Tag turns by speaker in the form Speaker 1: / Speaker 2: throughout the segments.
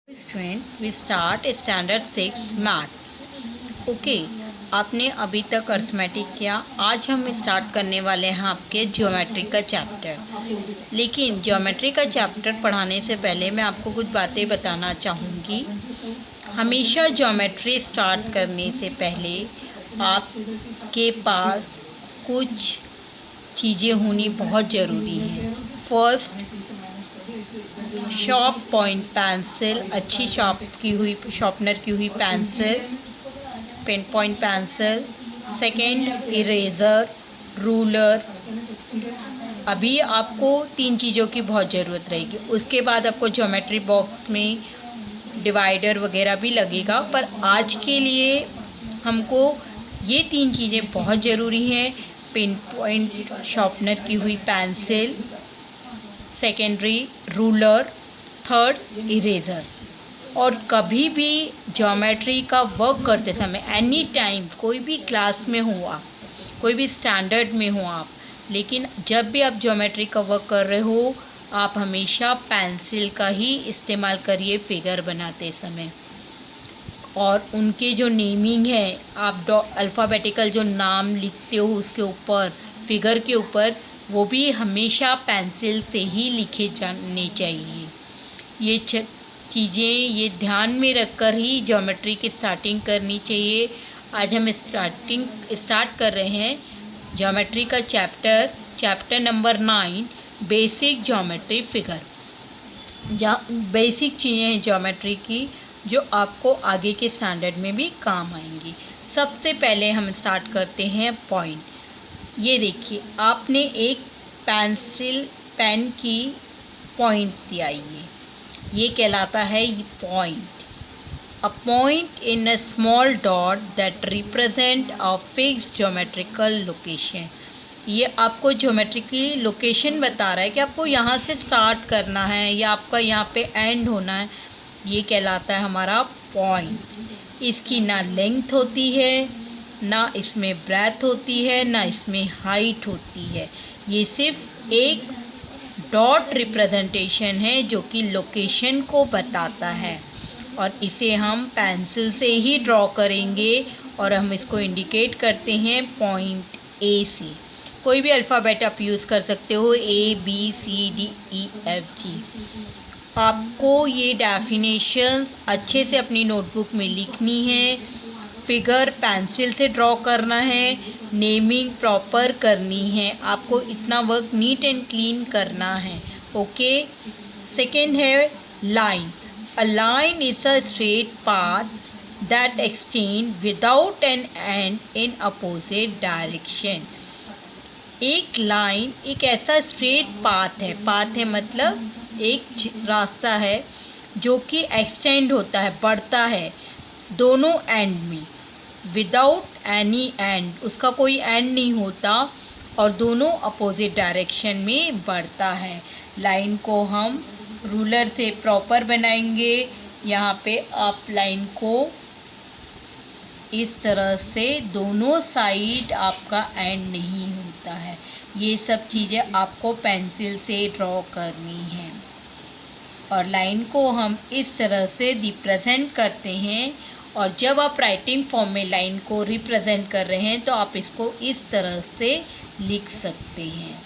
Speaker 1: Student we start standard 6 maths. Okay, आपने अभी तक अर्थमेटिक किया। आज हम स्टार्ट करने वाले हैं आपके ज्योमेट्री का चैप्टर। लेकिन ज्योमेट्री का चैप्टर पढ़ाने से पहले मैं आपको कुछ बातें बताना चाहूँगी। हमेशा ज्योमेट्री स्टार्ट करने से पहले आपके पास कुछ चीज़ें होनी बहुत ज़रूरी हैं। फर्स्ट, शॉर्प पॉइंट पेंसिल, अच्छी शार्पनर की हुई pencil, pain point pencil. Second, eraser, ruler. अभी आपको 3 चीज़ों की बहुत ज़रूरत रहेगी। उसके बाद आपको ज्योमेट्री बॉक्स में डिवाइडर वगैरह भी लगेगा, पर आज के लिए हमको ये 3 चीज़ें बहुत ज़रूरी हैं। पेन पॉइंट शार्पनर की हुई pencil, secondary ruler, third eraser. और कभी भी ज्योमेट्री का वर्क करते समय, एनी टाइम, कोई भी क्लास में हो आप, कोई भी स्टैंडर्ड में हो आप, लेकिन जब भी आप ज्योमेट्री का वर्क कर रहे हो, आप हमेशा पेंसिल का ही इस्तेमाल करिए फिगर बनाते समय। और उनके जो नेमिंग है, आप अल्फ़ाबेटिकल जो नाम लिखते हो उसके ऊपर, फिगर के ऊपर, वो भी हमेशा पेंसिल से ही लिखे जाने चाहिए। ये चीज़ें ये ध्यान में रखकर ही ज्योमेट्री की स्टार्टिंग करनी चाहिए। आज हम स्टार्ट कर रहे हैं ज्योमेट्री का chapter number 9, basic geometry figure. Basic चीज़ें हैं ज्योमेट्री की जो आपको आगे के स्टैंडर्ड में भी काम आएंगी। सबसे पहले हम स्टार्ट करते हैं पॉइंट। ये देखिए, आपने एक पेन की पॉइंट दिया, ये कहलाता है point. A point in a small dot that represent a fixed geometrical location. ये आपको ज्योमेट्री की लोकेशन बता रहा है कि आपको यहाँ से स्टार्ट करना है या आपका यहाँ पे एंड होना है। ये कहलाता है हमारा पॉइंट। इसकी ना लेंथ होती है, ना इसमें ब्रेथ होती है, ना इसमें हाइट होती है। ये सिर्फ एक डॉट रिप्रेजेंटेशन है जो कि लोकेशन को बताता है, और इसे हम पेंसिल से ही ड्रॉ करेंगे और हम इसको इंडिकेट करते हैं पॉइंट ए से। कोई भी अल्फ़ाबेट आप यूज़ कर सकते हो, ABCDEFG। आपको ये डेफिनेशंस अच्छे से अपनी नोटबुक में लिखनी है। फिगर पेंसिल से ड्रॉ करना है, नेमिंग प्रॉपर करनी है। आपको इतना वर्क नीट एंड क्लीन करना है। ओके। सेकेंड है line. A line is a straight path that extend without an and in opposite direction. एक लाइन एक ऐसा स्ट्रेट पाथ है मतलब एक रास्ता है जो कि एक्सटेंड होता है, बढ़ता है दोनों एंड में, विदाउट एनी एंड, उसका कोई एंड नहीं होता, और दोनों अपोजिट डायरेक्शन में बढ़ता है। लाइन को हम रूलर से प्रॉपर बनाएंगे। यहाँ पे आप लाइन को इस तरह से, दोनों साइड आपका एंड नहीं होता है। ये सब चीज़ें आपको पेंसिल से ड्रॉ करनी है, और लाइन को हम इस तरह से रिप्रेजेंट करते हैं। और जब आप राइटिंग फॉर्म में लाइन को रिप्रेजेंट कर रहे हैं तो आप इसको इस तरह से लिख सकते हैं।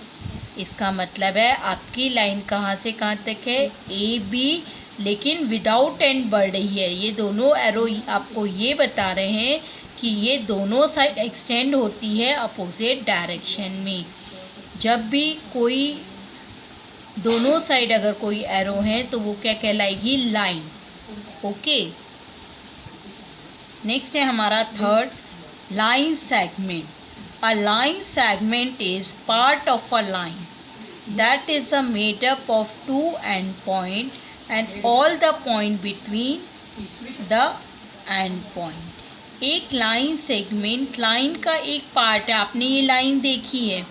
Speaker 1: इसका मतलब है आपकी लाइन कहाँ से कहाँ तक है, AB, लेकिन विदाउट एंड बढ़ रही है। ये दोनों एरो आपको ये बता रहे हैं कि ये दोनों साइड एक्सटेंड होती है अपोजिट डायरेक्शन में। जब भी कोई दोनों साइड अगर कोई एरो है तो वो क्या कहलाएगी, लाइन। ओके। नेक्स्ट है हमारा third, line segment. A line segment is part of a line that is made up of two end point and all the point between the end point. एक line segment line का एक part है। आपने ये line देखी है,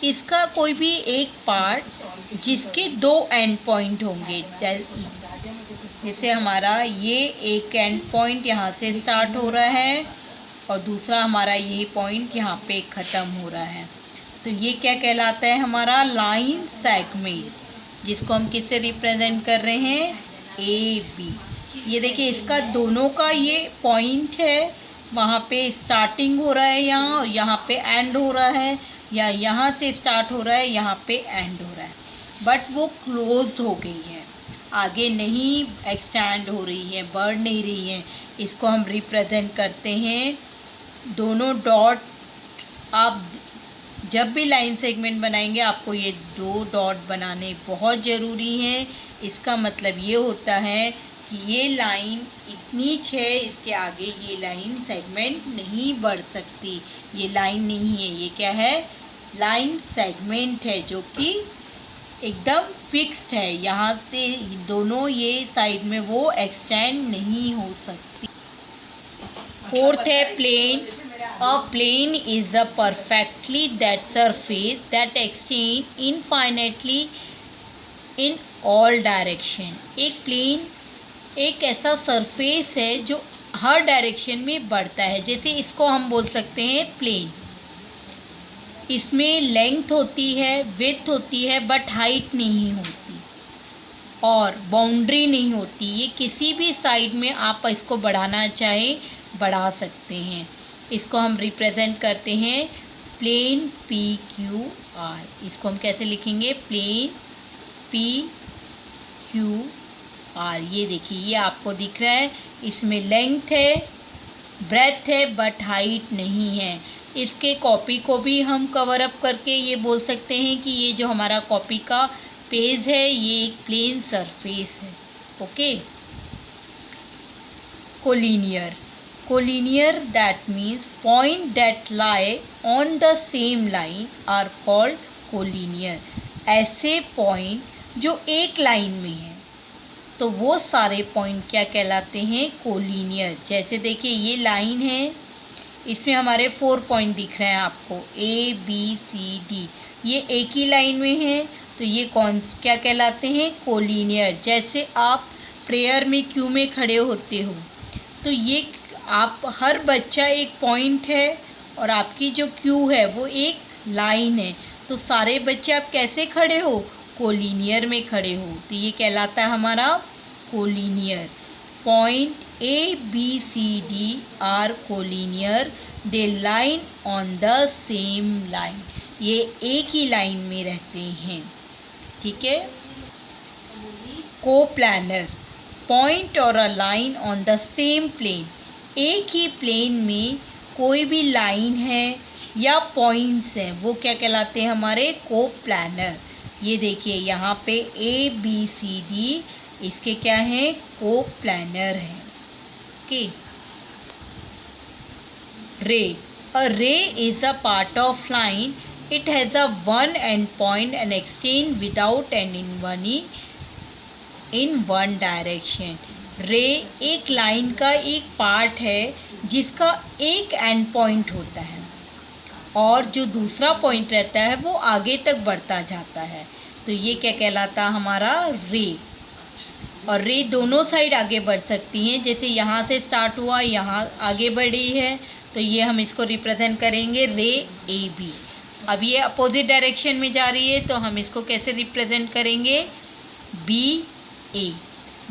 Speaker 1: इसका कोई भी एक पार्ट जिसके 2 एंड पॉइंट होंगे। जैसे हमारा ये एक एंड पॉइंट यहाँ से स्टार्ट हो रहा है और दूसरा हमारा यही पॉइंट यहाँ पे ख़त्म हो रहा है, तो ये क्या कहलाता है, हमारा लाइन सेगमेंट, जिसको हम किससे रिप्रेजेंट कर रहे हैं, ए बी। ये देखिए इसका दोनों का ये पॉइंट है, वहाँ पे स्टार्टिंग हो रहा है यहाँ, और यहाँ पे एंड हो रहा है, या यहाँ से स्टार्ट हो रहा है, यहाँ पे एंड हो रहा है, बट वो क्लोज हो गई है, आगे नहीं एक्सटेंड हो रही है, बढ़ नहीं रही है। इसको हम रिप्रेजेंट करते हैं, दोनों डॉट। आप जब भी लाइन सेगमेंट बनाएंगे आपको ये 2 डॉट बनाने बहुत ज़रूरी हैं। इसका मतलब ये होता है कि ये लाइन इतनी है, इसके आगे ये लाइन सेगमेंट नहीं बढ़ सकती। ये लाइन नहीं है, ये क्या है, लाइन सेगमेंट है, जो कि एकदम फिक्स्ड है। यहाँ से दोनों ये साइड में वो एक्सटेंड नहीं हो सकती। फोर्थ है plane. A plane is a perfectly that surface that extends infinitely in all direction। एक प्लेन एक ऐसा सरफेस है जो हर डायरेक्शन में बढ़ता है। जैसे इसको हम बोल सकते हैं प्लेन। इसमें लेंथ होती है, विड्थ होती है, बट हाइट नहीं होती और बाउंड्री नहीं होती। ये किसी भी साइड में आप इसको बढ़ाना चाहें बढ़ा सकते हैं। इसको हम रिप्रेजेंट करते हैं प्लेन पी क्यू आर। इसको हम कैसे लिखेंगे, प्लेन पी क्यू आर। ये देखिए ये आपको दिख रहा है, इसमें लेंथ है, ब्रेथ है, बट हाइट नहीं है। इसके कॉपी को भी हम कवर अप करके ये बोल सकते हैं कि ये जो हमारा कॉपी का पेज है ये एक प्लेन सरफेस है। Okay. Collinear. Collinear, that means point that lie on the same line are called collinear। ऐसे पॉइंट जो एक लाइन में है तो वो सारे पॉइंट क्या कहलाते हैं, कोलिनियर। जैसे देखिए ये लाइन है, इसमें हमारे 4 पॉइंट दिख रहे हैं आपको, ए बी सी डी, ये एक ही लाइन में है तो ये क्या कहलाते हैं, कोलिनियर। जैसे आप प्रेयर में क्यू में खड़े होते हो तो ये आप हर बच्चा एक पॉइंट है और आपकी जो क्यू है वो एक लाइन है, तो सारे बच्चे आप कैसे खड़े हो, कोलिनियर में खड़े हो। तो ये कहलाता है हमारा collinear. Point A B C D are collinear, they line on the same line. ये एक ही लाइन में रहते हैं, ठीक है। कोप्लानर। पॉइंट और a line on the same plane. एक ही प्लेन में कोई भी लाइन है या पॉइंट्स हैं वो क्या कहलाते हैं, हमारे कोप्लानर। ये देखिए यहाँ पे ए बी सी डी इसके क्या हैं, कोप्लानर हैं। ओके। रे। अ रे is a part of line, it has a one and point and extend without and in one direction. रे एक लाइन का एक पार्ट है जिसका एक एंड पॉइंट होता है और जो दूसरा पॉइंट रहता है वो आगे तक बढ़ता जाता है, तो ये क्या कहलाता है, हमारा रे। और रे दोनों साइड आगे बढ़ सकती हैं, जैसे यहाँ से स्टार्ट हुआ यहाँ आगे बढ़ी है तो ये हम इसको रिप्रेजेंट करेंगे रे ए बी। अब ये अपोजिट डायरेक्शन में जा रही है तो हम इसको कैसे रिप्रेजेंट करेंगे, बी ए।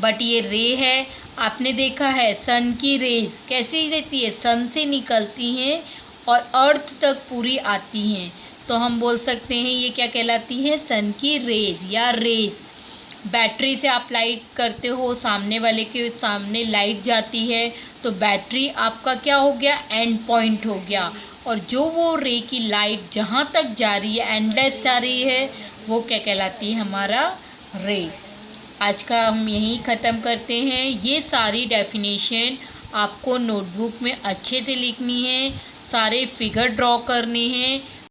Speaker 1: बट ये रे है, आपने देखा है सन की रेज कैसी रहती है, सन से निकलती हैं और अर्थ तक पूरी आती हैं, तो हम बोल सकते हैं ये क्या कहलाती है, सन की रेज या रेज। बैटरी से आप लाइट करते हो, सामने वाले के सामने लाइट जाती है तो बैटरी आपका क्या हो गया, एंड पॉइंट हो गया, और जो वो रे की लाइट जहाँ तक जा रही है, एंडलेस जा रही है, वो क्या कहलाती है, हमारा रे। आज का हम यहीं ख़त्म करते हैं। ये सारी डेफिनेशन आपको नोटबुक में अच्छे से लिखनी है, सारे फिगर ड्रॉ करने हैं।